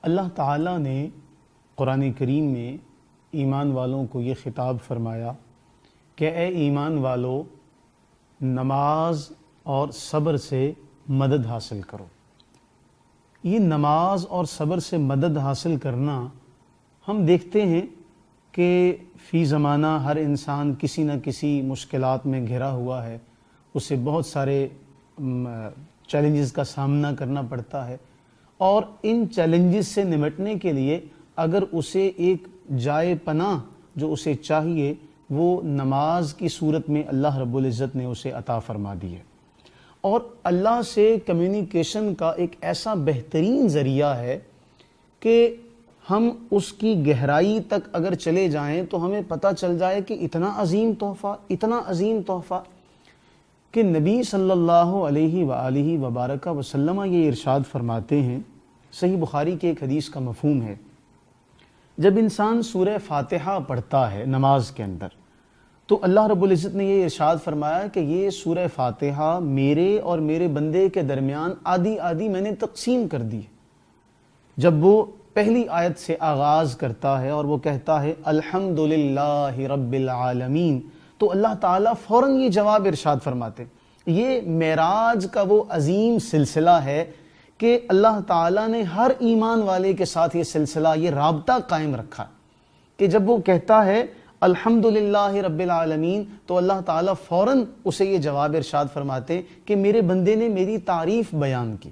اللہ تعالیٰ نے قرآن کریم میں ایمان والوں کو یہ خطاب فرمایا کہ اے ایمان والو، نماز اور صبر سے مدد حاصل کرو۔ یہ نماز اور صبر سے مدد حاصل کرنا ہم دیکھتے ہیں کہ فی زمانہ ہر انسان کسی نہ کسی مشکلات میں گھرا ہوا ہے، اسے بہت سارے چیلنجز کا سامنا کرنا پڑتا ہے، اور ان چیلنجز سے نمٹنے کے لیے اگر اسے ایک جائے پناہ جو اسے چاہیے وہ نماز کی صورت میں اللہ رب العزت نے اسے عطا فرما دی ہے۔ اور اللہ سے کمیونیکیشن کا ایک ایسا بہترین ذریعہ ہے کہ ہم اس کی گہرائی تک اگر چلے جائیں تو ہمیں پتہ چل جائے کہ اتنا عظیم تحفہ کہ نبی صلی اللہ علیہ وآلہ وبارک وسلم یہ ارشاد فرماتے ہیں، صحیح بخاری کے ایک حدیث کا مفہوم ہے، جب انسان سورہ فاتحہ پڑھتا ہے نماز کے اندر تو اللہ رب العزت نے یہ ارشاد فرمایا کہ یہ سورہ فاتحہ میرے اور میرے بندے کے درمیان آدھی آدھی میں نے تقسیم کر دی ہے۔ جب وہ پہلی آیت سے آغاز کرتا ہے اور وہ کہتا ہے الحمدللہ رب العالمین، تو اللہ تعالیٰ فوراً یہ جواب ارشاد فرماتے ہیں۔ یہ معراج کا وہ عظیم سلسلہ ہے کہ اللہ تعالیٰ نے ہر ایمان والے کے ساتھ یہ سلسلہ، یہ رابطہ قائم رکھا کہ جب وہ کہتا ہے الحمدللہ رب العالمین تو اللہ تعالیٰ فوراً اسے یہ جواب ارشاد فرماتے کہ میرے بندے نے میری تعریف بیان کی۔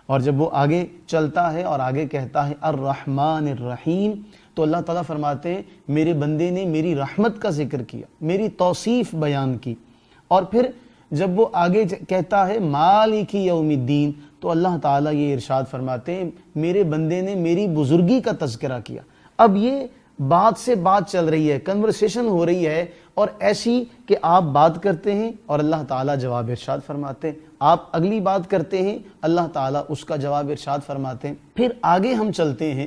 اور جب وہ آگے چلتا ہے اور آگے کہتا ہے الرحمن الرحیم تو اللہ تعالیٰ فرماتے ہیں میرے بندے نے میری رحمت کا ذکر کیا، میری توصیف بیان کی۔ اور پھر جب وہ آگے کہتا ہے مالک یوم الدین تو اللہ تعالیٰ یہ ارشاد فرماتے ہیں میرے بندے نے میری بزرگی کا تذکرہ کیا۔ اب یہ بات سے بات چل رہی ہے، کنورسیشن ہو رہی ہے، اور ایسی کہ آپ بات کرتے ہیں اور اللہ تعالیٰ جواب ارشاد فرماتے ہیں، آپ اگلی بات کرتے ہیں اللہ تعالیٰ اس کا جواب ارشاد فرماتے ہیں۔ پھر آگے ہم چلتے ہیں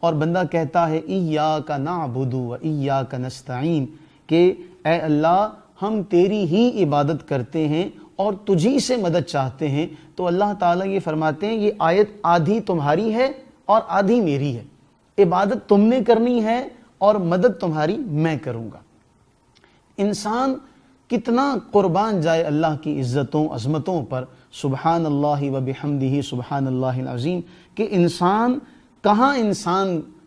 اور بندہ کہتا ہے ایاک نعبد و ایاک نستعین، کہ اے اللہ ہم تیری ہی عبادت کرتے ہیں اور تجھی سے مدد چاہتے ہیں۔ تو اللہ تعالیٰ یہ فرماتے ہیں یہ آیت آدھی تمہاری ہے اور آدھی میری ہے، عبادت تم نے کرنی ہے اور مدد تمہاری میں کروں گا۔ انسان کتنا قربان جائے اللہ کی عزتوں عظمتوں پر، سبحان اللہ و بحمدہ سبحان اللہ العظیم، کہ انسان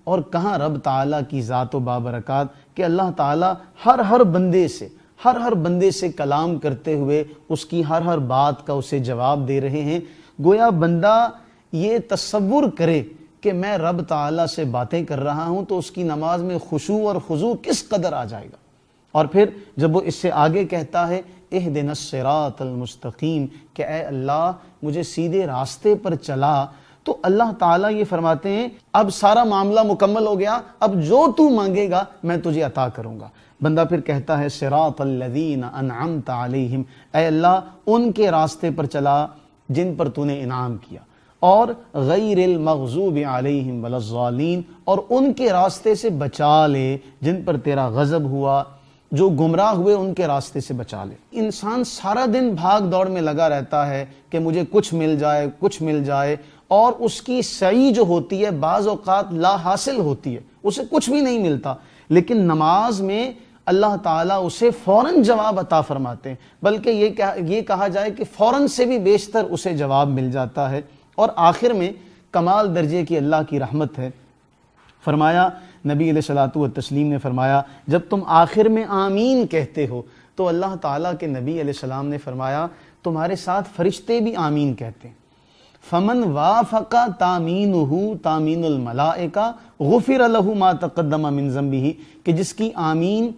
اور کہاں رب تعالیٰ کی ذات و بابرکات کہ اللہ تعالیٰ ہر بندے سے کلام کرتے ہوئے اس کی ہر بات کا اسے جواب دے رہے ہیں۔ گویا بندہ یہ تصور کرے کہ میں رب تعالیٰ سے باتیں کر رہا ہوں تو اس کی نماز میں خشوع اور خضوع کس قدر آ جائے گا۔ اور پھر جب وہ اس سے آگے کہتا ہے اہدنا الصراط المستقیم، کہ اے اللہ مجھے سیدھے راستے پر چلا، تو اللہ تعالیٰ یہ فرماتے ہیں اب سارا معاملہ مکمل ہو گیا، اب جو تو مانگے گا میں تجھے عطا کروں گا۔ بندہ پھر کہتا ہے صراط الذین انعمت علیہم، اے اللہ ان کے راستے پر چلا جن پر تو نے انعام کیا، اور غیر المغضوب علیہم ولا الضالین، اور ان کے راستے سے بچا لے جن پر تیرا غضب ہوا، جو گمراہ ہوئے ان کے راستے سے بچا لے۔ انسان سارا دن بھاگ دوڑ میں لگا رہتا ہے کہ مجھے کچھ مل جائے، اور اس کی سعی جو ہوتی ہے بعض اوقات لا حاصل ہوتی ہے، اسے کچھ بھی نہیں ملتا، لیکن نماز میں اللہ تعالیٰ اسے فوراً جواب عطا فرماتے ہیں، بلکہ یہ کہا جائے کہ فوراً سے بھی بیشتر اسے جواب مل جاتا ہے۔ اور آخر میں کمال درجے کی اللہ کی رحمت ہے، فرمایا نبی علیہ الصلوۃ والتسلیم نے فرمایا جب تم آخر میں آمین کہتے ہو تو اللہ تعالیٰ کے نبی علیہ السلام نے فرمایا تمہارے ساتھ فرشتے بھی آمین کہتے ہیں۔ فمن وافق تامینہ تامین الملائکہ غفر لہ ما تقدم من ذنبہ، کہ جس کی آمین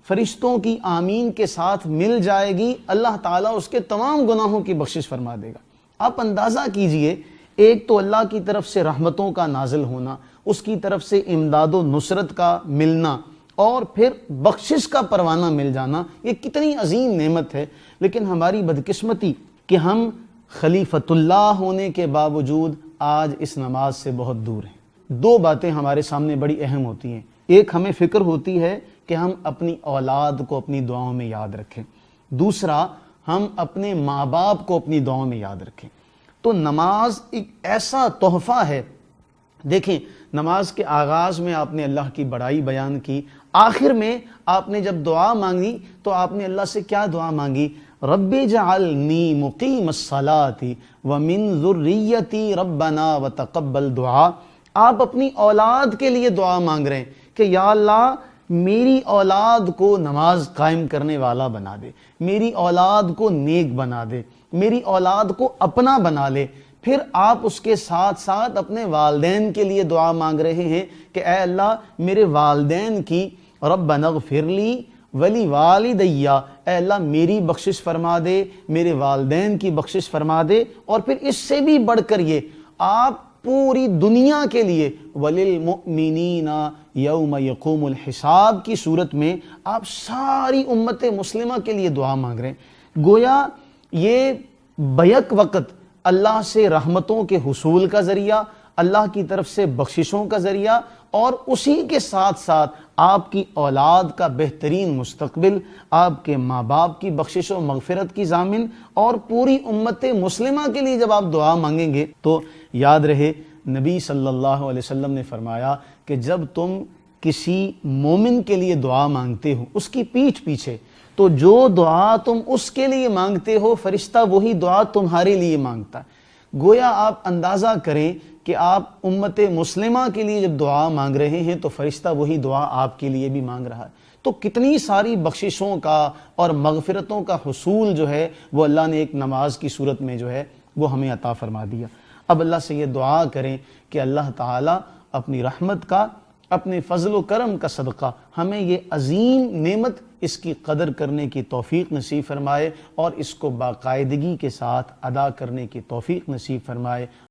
فرشتوں کی آمین کے ساتھ مل جائے گی اللہ تعالیٰ اس کے تمام گناہوں کی بخشش فرما دے گا۔ آپ اندازہ کیجئے، ایک تو اللہ کی طرف سے رحمتوں کا نازل ہونا، اس کی طرف سے امداد و نصرت کا ملنا، اور پھر بخشش کا پروانہ مل جانا، یہ کتنی عظیم نعمت ہے۔ لیکن ہماری بدقسمتی کہ ہم خلیفۃ اللہ ہونے کے باوجود آج اس نماز سے بہت دور ہیں۔ دو باتیں ہمارے سامنے بڑی اہم ہوتی ہیں، ایک ہمیں فکر ہوتی ہے کہ ہم اپنی اولاد کو اپنی دعاؤں میں یاد رکھیں، دوسرا ہم اپنے ماں باپ کو اپنی دعاؤں میں یاد رکھیں۔ تو نماز ایک ایسا تحفہ ہے، دیکھیں نماز کے آغاز میں آپ نے اللہ کی بڑائی بیان کی، آخر میں آپ نے جب دعا مانگی تو آپ نے اللہ سے کیا دعا مانگی؟ رب اجعلنی مقیم الصلاۃ ومن ذریتی ربنا وتقبل دعا۔ آپ اپنی اولاد کے لیے دعا مانگ رہے ہیں کہ یا اللہ میری اولاد کو نماز قائم کرنے والا بنا دے، میری اولاد کو نیک بنا دے، میری اولاد کو اپنا بنا لے۔ پھر آپ اس کے ساتھ ساتھ اپنے والدین کے لیے دعا مانگ رہے ہیں کہ اے اللہ میرے والدین کی ربنا اغفر لی ولی والدیہ، اے اللہ میری بخشش فرما دے، میرے والدین کی بخشش فرما دے۔ اور پھر اس سے بھی بڑھ کر یہ آپ پوری دنیا کے لیے وَلِلْمُؤْمِنِينَ يَوْمَ يَقُومُ الْحِسَاب کی صورت میں آپ ساری امت مسلمہ کے لیے دعا مانگ رہے ہیں۔ گویا یہ بیک وقت اللہ سے رحمتوں کے حصول کا ذریعہ، اللہ کی طرف سے بخششوں کا ذریعہ، اور اسی کے ساتھ ساتھ آپ کی اولاد کا بہترین مستقبل، آپ کے ماں باپ کی بخشش و مغفرت کی ضامن، اور پوری امت مسلمہ کے لیے جب آپ دعا مانگیں گے تو یاد رہے نبی صلی اللہ علیہ وسلم نے فرمایا کہ جب تم کسی مومن کے لیے دعا مانگتے ہو اس کی پیٹھ پیچھے، تو جو دعا تم اس کے لیے مانگتے ہو فرشتہ وہی دعا تمہارے لیے مانگتا ہے۔ گویا آپ اندازہ کریں کہ آپ امت مسلمہ کے لیے جب دعا مانگ رہے ہیں تو فرشتہ وہی دعا آپ کے لیے بھی مانگ رہا ہے۔ تو کتنی ساری بخششوں کا اور مغفرتوں کا حصول جو ہے وہ اللہ نے ایک نماز کی صورت میں جو ہے وہ ہمیں عطا فرما دیا۔ اب اللہ سے یہ دعا کریں کہ اللہ تعالیٰ اپنی رحمت کا، اپنے فضل و کرم کا صدقہ ہمیں یہ عظیم نعمت اس کی قدر کرنے کی توفیق نصیب فرمائے اور اس کو باقاعدگی کے ساتھ ادا کرنے کی توفیق نصیب فرمائے۔